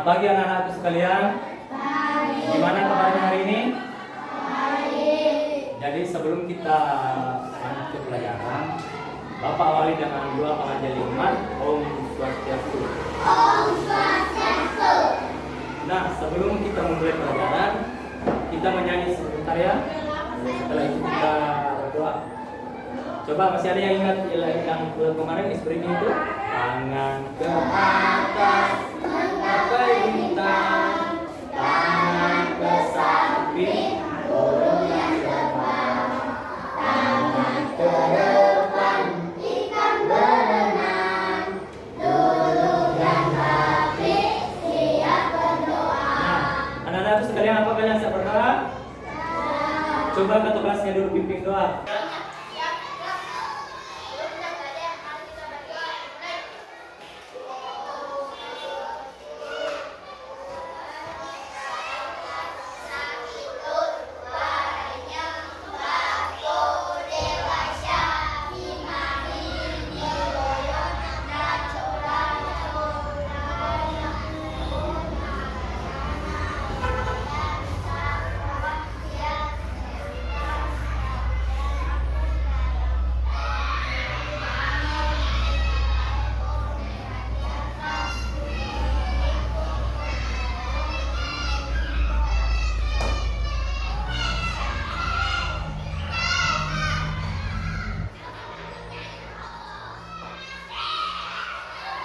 pagi anak-anakku sekalian. Gimana kabarnya hari ini? Jadi sebelum kita lanjut ke pelajaran, Bapak awali dengan doa pengajian iman. Om Swastiastu. Om Swastiastu. Nah, sebelum kita memulai pelajaran, kita menyanyi sebentar ya. Setelah itu kita berdoa. Coba masih ada yang ingat yang kemarin spring itu? Tangan ke atas, menggapai bintang, tangan ke samping, burung yang terbang, tangan ke depan, Ikan berenang, duduk dan rapi, siap berdoa. Nah, anak-anak sekalian, apa kalian siap berdoa? Coba ketua kelasnya dulu pimpin doa.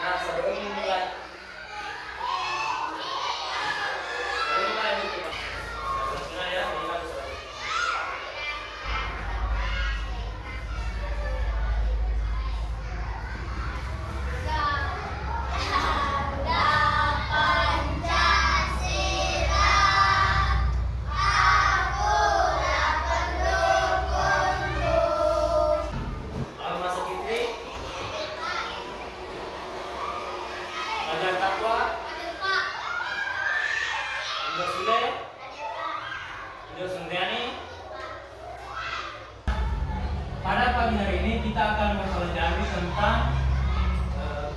Nah, sebelum mulai Ajar takwa, Indo Sule, Indo Sundiani. Pada pagi hari ini kita akan mempelajari tentang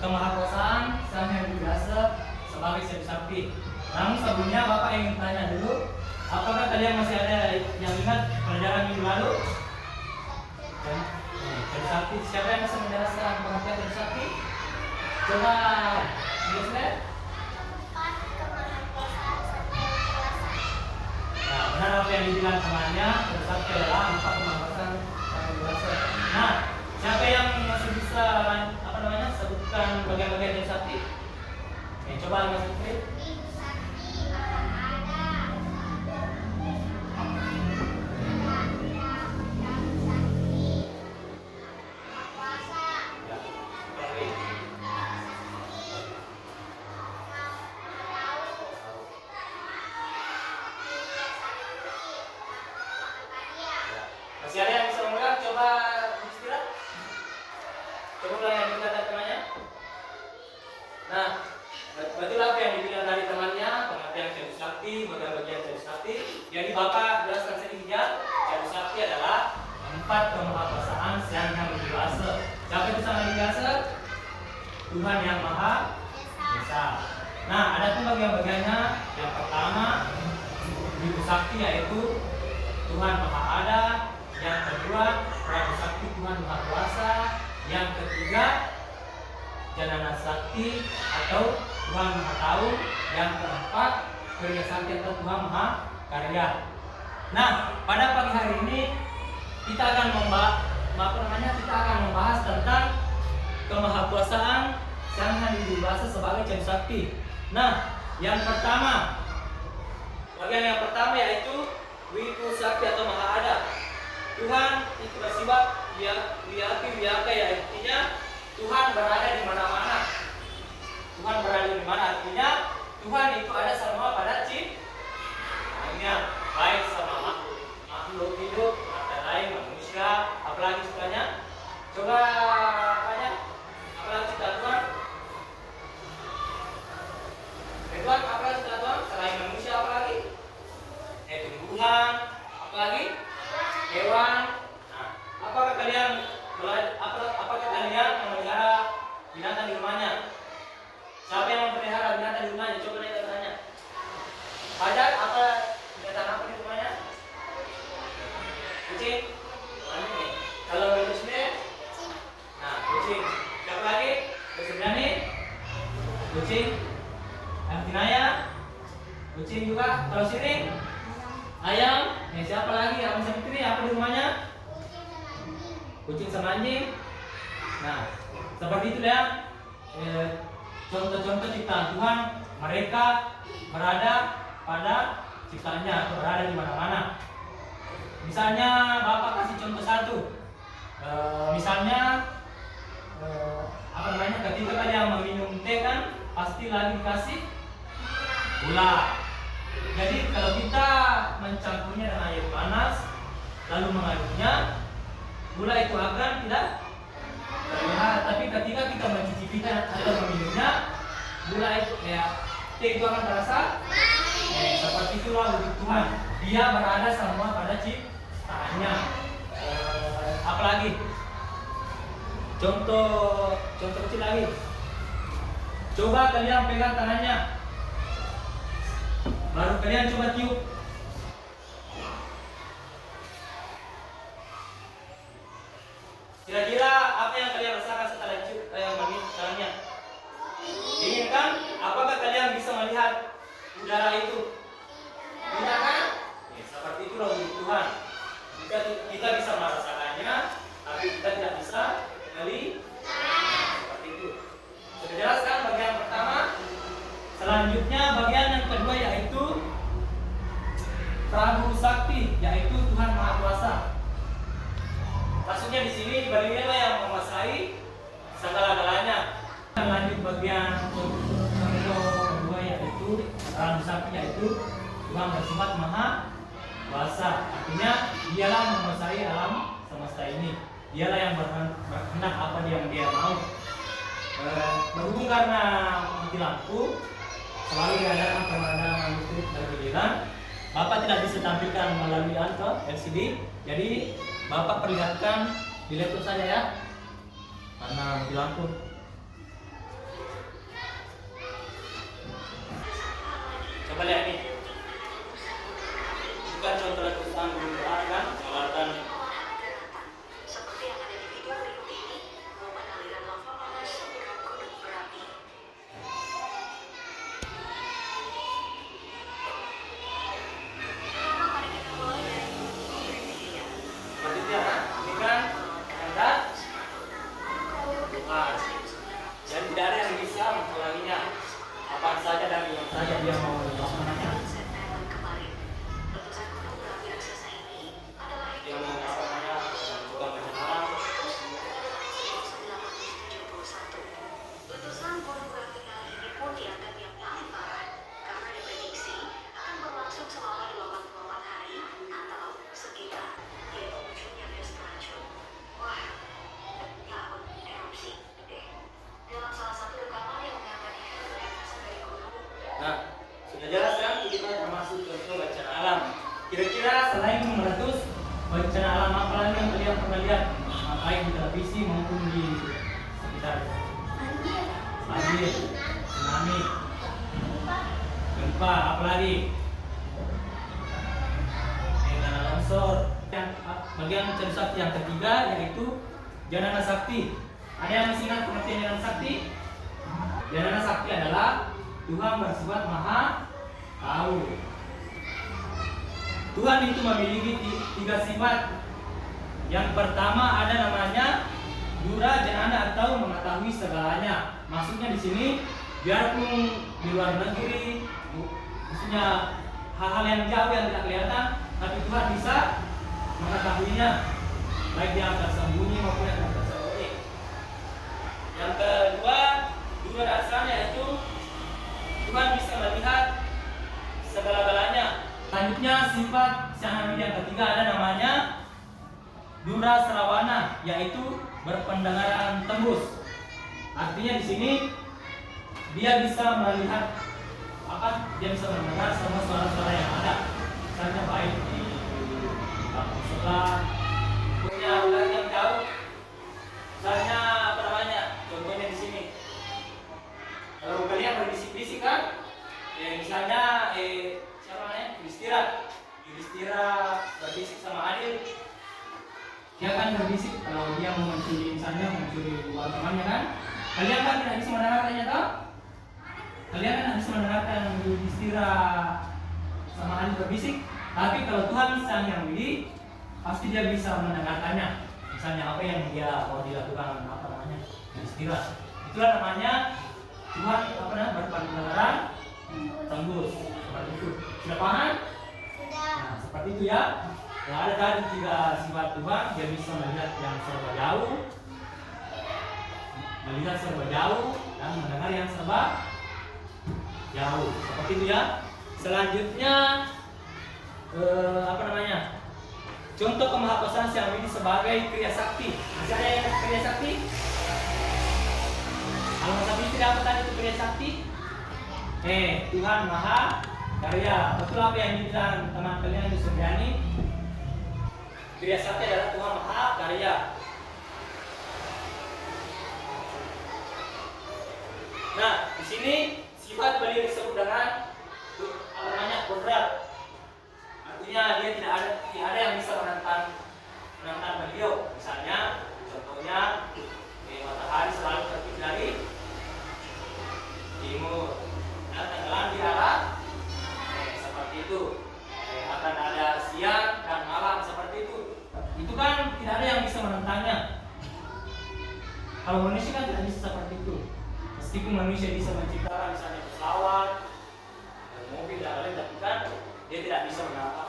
kemahakuasaan Sang Hyang Widi Wasa sebagai Syekh Sakti. Namun sebelumnya Bapak ingin tanya dulu, apakah kalian masih ada yang ingat pelajaran minggu lalu? Syekh Sakti, siapa yang bisa menjelaskan pengertian Syekh Sakti? Coba Yusuf. Nah, benar apa yang dibilang temannya, Sakti adalah empat kemahakuasaan Sang Widi. Nah, siapa yang masih bisa sebutkan bagian-bagian dari Sakti? Coba Mas Fitri. Masih ada yang bisa mengulang? Coba istirahat. Coba ulang yang dikatakan temannya. Nah, betul apa yang dibilang dari temannya, pengertian Syekh Sakti, bagian-bagian Syekh Sakti. Jadi Bapak jelaskan sedikit. Syekh Sakti adalah empat kemahakuasaan Sang Hyang Widi Wasa. Siapa itu Sang Hyang Widi Wasa? Tuhan yang Maha Esa. Nah, ada pun bagian-bagiannya. Yang pertama, Wibu Sakti yaitu Tuhan Maha Ada. Yang kedua, Prabu Sakti Tuhan Maha Kuasa. Yang ketiga, Janana Sakti atau Tuhan Maha Tahu. Yang keempat, Kriya Sakti atau Tuhan Maha Karya. Nah, pada pagi hari ini kita akan membahas tentang kemahakuasaan Sang Hyang Widi Wasa sebagai Syekh Sakti. Nah, yang pertama, bagian yang pertama yaitu Wibu Sakti atau Maha Ada. Tuhan itu bersifat wiyaka, ya artinya Tuhan berada di mana-mana. Tuhan berada di mana artinya Tuhan itu ada semua pada ciptaannya, baik sama makhluk hidup, makhluk lain, manusia, apalagi sukanya. Coba tanya, apalagi cipta Tuhan? Tuhan apalagi cipta Tuhan selain manusia apalagi? Tumbuhan, apalagi? Hewan. Nah, apakah kalian memelihara binatang di rumahnya? Siapa yang memelihara binatang di rumahnya? Coba lihat tanya. Nah, seperti itu ya. Contoh-contoh ciptaan Tuhan, mereka berada pada ciptaannya, berada di mana-mana. Misalnya Bapak kasih contoh satu. Misalnya ketika kalian meminum teh kan pasti lagi kasih gula. Jadi kalau kita mencampurnya dengan air panas lalu mengaduknya, gula itu akan tidak terlihat. Tapi ketika kita mencicipinya atau meminumnya, gula itu teh itu akan terasa. Seperti itulah wujud Tuhan. Dia berada semua pada ciptaannya. Apalagi contoh kecil lagi. Coba kalian pegang tangannya, baru kalian coba tiup. Kira-kira apa yang kalian rasakan setelah tiup menyentuh tangannya? Dingin kan? Apakah kalian bisa melihat udara itu? Tidak kan? Seperti itulah wujud Tuhan. Kita bisa merasakannya, tapi kita tidak bisa melihat. Seperti itu. Sudah jelas kan bagian pertama? Selanjutnya bagian yang kedua yaitu Prabu Sakti, yaitu Tuhan Maha Kuasa. Maksudnya di sini Baliwela yang menguasai segala-galanya. Lanjut bagian kedua yaitu Prabu Sakti, yaitu Tuhan bersifat Maha Kuasa. Artinya dialah menguasai alam semesta ini. Dialah yang berkehendak apa yang dia mau. Berhubung karena mati lampu selalu diadakan pemandangan listrik bergiliran, Bapak tidak bisa tampilkan melalui LCD. Jadi Bapak perlihatkan di laptop saja ya, karena mati lampu. Coba lihat nih. Bukan contoh laptop tanggung kan, alatan. Seperti yang ada di video berikut ini, momen aliran lava panas sebuah gunung berapi. Pertama mari kita mulai dari Indonesia. Seperti itu ya, ini kan ada Tuhan. Dan tidak ada yang bisa menghalanginya. Apa saja dan yang saja dia mau melaksanakan. September kemarin, letusan gunung berapi raksasa ini adalah Dia mau melaksanakannya juga berjalan. Letusan gunung berapi kali ini pun dianggap yang paling parah karena diprediksi akan berlangsung selama 84 hari atau sekitar, yaitu munculnya gas beracun. Wah, takut erupsi deh. Dalam salah satu rekaman yang mengamati letusan dari gunung, Nah, sudah jelas kan kita termasuk contoh bencana alam. Kira-kira selain meletus, bencana alam apa lagi yang kalian pernah lihat? Baik di televisi maupun di sekitar. Banjir, tsunami, gempa, apalagi tanah longsor. Bagian mencari sakti yang ketiga yaitu Janana Sakti. Ada yang masih ingat pengertian Janana Sakti? Janana Sakti adalah Tuhan bersifat Maha Tahu. Tuhan itu memiliki tiga sifat. Yang pertama ada namanya Dura Janana atau mengetahui segalanya. Maksudnya di sini biarpun di luar negeri, maksudnya hal-hal yang jauh yang tidak kelihatan, tapi Tuhan bisa mengetahuinya, baik yang tersembunyi maupun yang tidak tersembunyi. Yang kedua, Dura Dasarnya yaitu Tuhan bisa melihat segala-galanya. Selanjutnya sifat Sang yang ketiga ada namanya Dura Srawana, yaitu berpendengaran tembus. Artinya di sini dia bisa melihat dia bisa mendengar semua suara-suara yang ada. Misalnya baik di kampung sebelah, punya ular yang jauh. Misalnya contohnya di sini. Kalau kalian berbisik-bisik kan, misalnya siapa namanya? Yudhistira berbisik sama Adil. Dia kan berbisik kalau dia mau mencuri, misalnya mencuri buah temannya kan. Kalian kan tidak bisa mendengarkannya toh? Kalian kan tidak bisa mendengarkan Yudhistira sama Adil berbisik. Tapi kalau Tuhan Sang Yang Widi, pasti dia bisa mendengarkannya. Misalnya apa yang dia mau dilakukan, apa namanya, istirahat. Itulah namanya Tuhan berpandangan tembus. Seperti itu. Sudah paham? Sudah. Nah, seperti itu ya. Yang ada tadi 3 sifat Tuhan, dia bisa melihat yang serba jauh, melihat serba jauh, dan mendengar yang serba jauh. Seperti itu ya. Selanjutnya contoh kemahakuasaan yang ini sebagai kriya sakti. Masih ada yang kriya sakti? Kalau tadi tidak apa tadi itu kriya sakti? Tuhan Maha Karya. Betul apa yang dibilang teman kalian di Suryani? Kriya sakti adalah Tuhan Maha Karya. Nah, di sini sifat beliau disebut dengan kodrat. Artinya dia tidak ada yang bisa menantang beliau. Misalnya, contohnya matahari selalu terbit dari timur dan tenggelam di arah seperti itu. Akan ada siang dan malam seperti itu. Itu kan tidak ada yang bisa menentangnya. Kalau manusia kan tidak bisa seperti itu. Meskipun manusia bisa menciptakan misalnya pesawat, mobil dan lain-lain, tapi kan dia tidak bisa menciptakan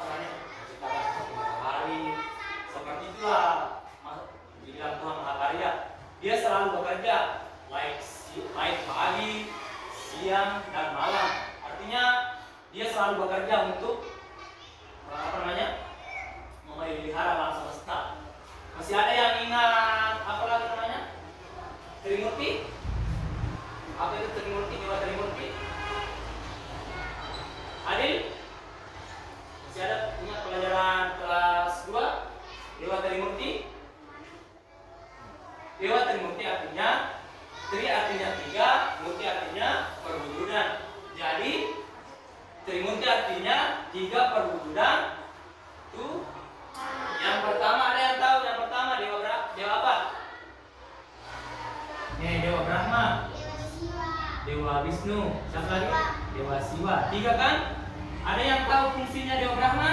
matahari. Seperti itulah dibilang Tuhan Maha Karya. Dia selalu bekerja baik pagi, siang dan malam. Artinya dia selalu bekerja untuk memelihara alam semesta. Masih ada yang ingat apa lagi namanya? Trimurti? Apa itu Trimurti? Dewa Trimurti? Adil? Masih ada ingat pelajaran kelas 2? Dewa Trimurti? Dewa Trimurti artinya Tri artinya 3, Murti artinya perwujudan. Jadi Trimurti artinya 3 perwujudan. Tuh. Yang pertama ada yang tahu? Yang pertama dewa apa? Dewa Brahma. Dewa Wisnu. Siapa lagi? Dewa Siwa. 3 kan? Ada yang tahu fungsinya Dewa Brahma?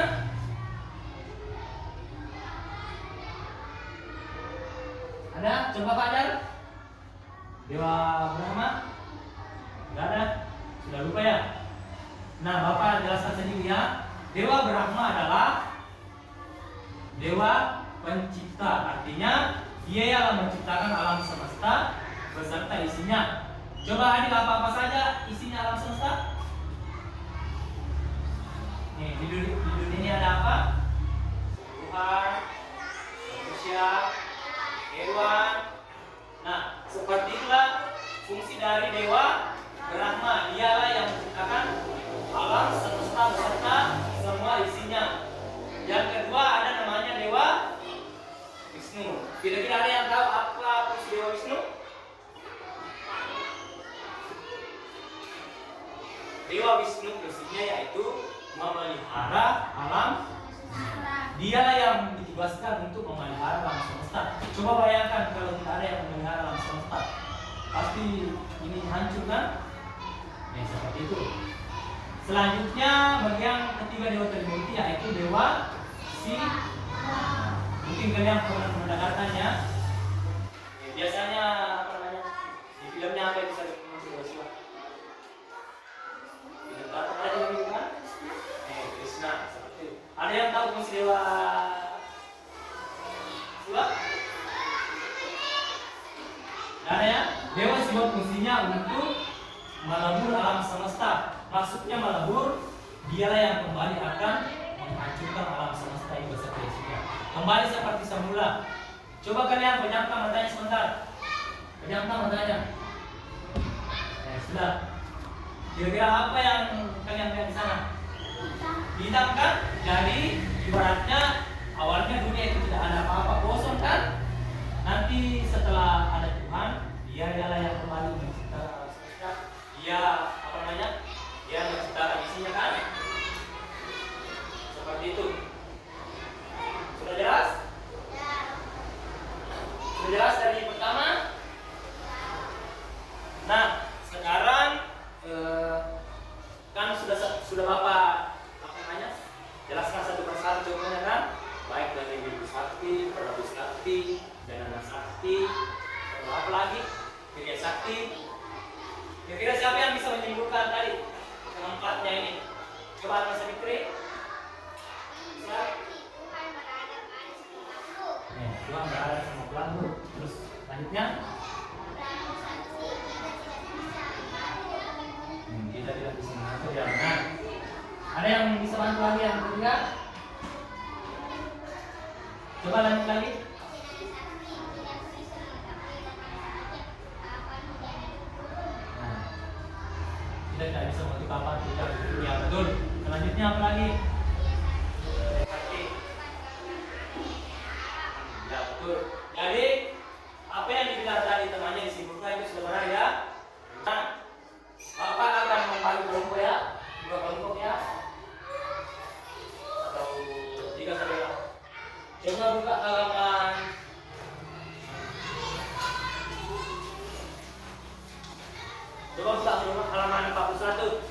Ada? Coba Fajar. Dewa Brahma? Enggak ada? Sudah lupa ya? Nah, Bapak jelaskan sendiri ya. Dewa Brahma adalah dewa pencipta. Artinya dia yang menciptakan alam semesta beserta isinya. Coba Adil, apa-apa saja isinya alam semesta? Nih, di dunia ini ada apa? Tuhan, manusia, hewan. Nah, seperti itulah fungsi dari Dewa Brahma. Dialah yang menciptakan alam semesta beserta semua isinya. Yang kedua ada namanya Dewa Wisnu. Kira-kira ada yang tahu apa fungsi Dewa Wisnu? Dewa Wisnu fungsinya yaitu memelihara alam. Dialah yang ditugaskan untuk memelihara alam semesta. Coba bayangkan kalau tidak ada yang memelihara alam semesta, pasti ini hancur kan? Seperti itu. Selanjutnya bagi yang ketiga Dewa Trimurti yaitu Dewa Siwa. Mungkin kalian pernah mendengarkannya. Biasanya di filmnya apa yang bisa disebut Dewa Siwa? Ada yang tahu kan? Krishna. Seperti itu. Ada yang tahu fungsi Dewa Siwa? Ada ya? Dewa Siwa fungsinya untuk melebur alam semesta. Maksudnya melebur, dialah yang kembali akan menghancurkan alam semesta yang beserta isinya. Kembali seperti semula. Coba kalian pejamkan matanya sebentar. Pejamkan matanya. Sudah. Kira-kira apa yang kalian lihat di sana? Bintang kan? Jadi ibaratnya awalnya dunia itu tidak ada apa-apa, kosong kan? Nanti setelah ada Tuhan, dialah yang kembali menciptakan alam semesta. Dia menciptakan isinya kan? Seperti itu. Sudah jelas? Sudah jelas dari pertama? Nah, sekarang kan sudah Bapak jelaskan satu persatu contohnya kan? Baik dari Wibu Sakti, Prabu Sakti, Danana Sakti, Coba lanjut lagi. Nah, kita tidak bisa mengerti kapan kita ya betul. Selanjutnya apa lagi? Ya betul. Jadi apa yang dibilang tadi temannya disimpulkan itu sudah benar ya. Nah, Bapak akan membagi kelompok ya, dua kelompok ya. Atau tiga saja. Coba buka halaman halaman 41.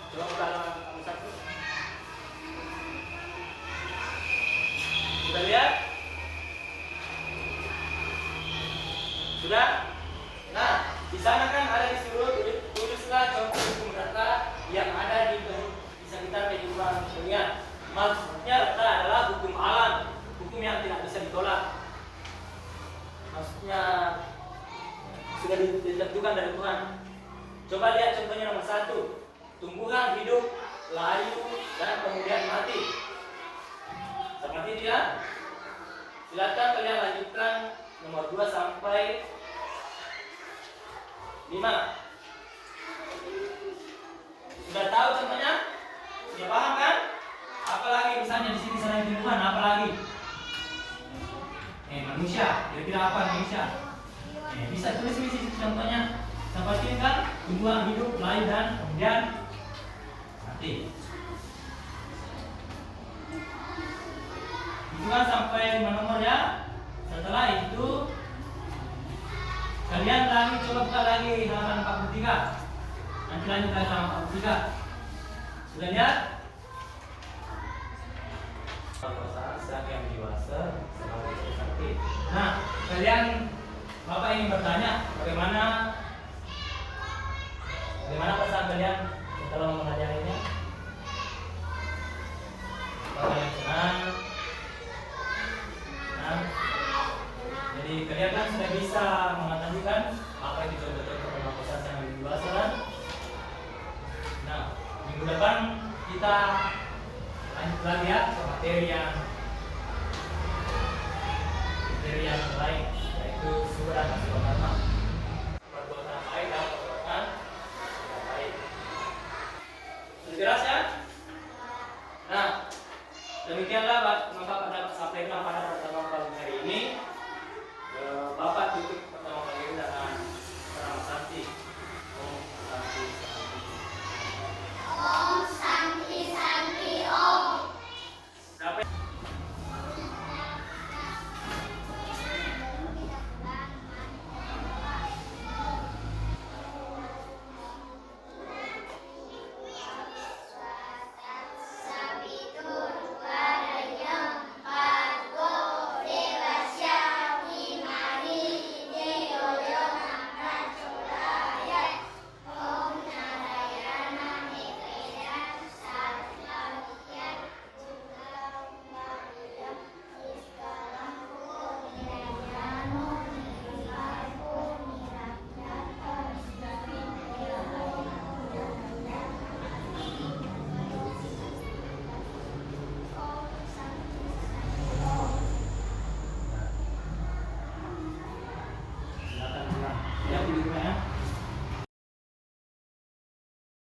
Coba buka halaman 41. Sudah lihat? Sudah? Nah, di sana kan ada disuruh tulislah contoh hukum kata yang ada di sekitar kehidupan dunia. Maksudnya kata adalah hukum alam, hukum yang tidak bisa ditolak. Maksudnya sudah ditentukan dari Tuhan. Coba lihat contohnya nomor 1. Tumbuhan hidup, layu, dan kemudian mati. Seperti dia. Silakan kalian lanjutkan nomor 2 sampai 5. Sudah tahu contohnya? Sudah paham kan? Apalagi misalnya di sini selain tumbuhan, apalagi? Manusia. Kira-kira apa manusia? Bisa tulis di sini contohnya. Seperti kan tumbuhan hidup, layu dan kemudian mati. Itu kan sampai 5 nomor ya. Setelah itu kalian lagi coba buka lagi halaman 43. Nanti lanjut lagi halaman 43. Sudah lihat? Siapa yang dewasa, sakit. Nah, kalian Bapak ingin bertanya bagaimana pesan kalian setelah mempelajarinya? Apakah kalian senang? Nah, jadi kalian kan sudah bisa mengetahui kan apa itu betul-betul pesan yang lebih dewasa kan? Nah, minggu depan kita lanjut lagi ya ke materi yang lain, yaitu sumber dan hasil karma. Perbuatan baik dan perbuatan tidak baik. Sudah jelas ya? Nah, demikianlah Bapak dapat sampaikan pada pertemuan pagi hari ini.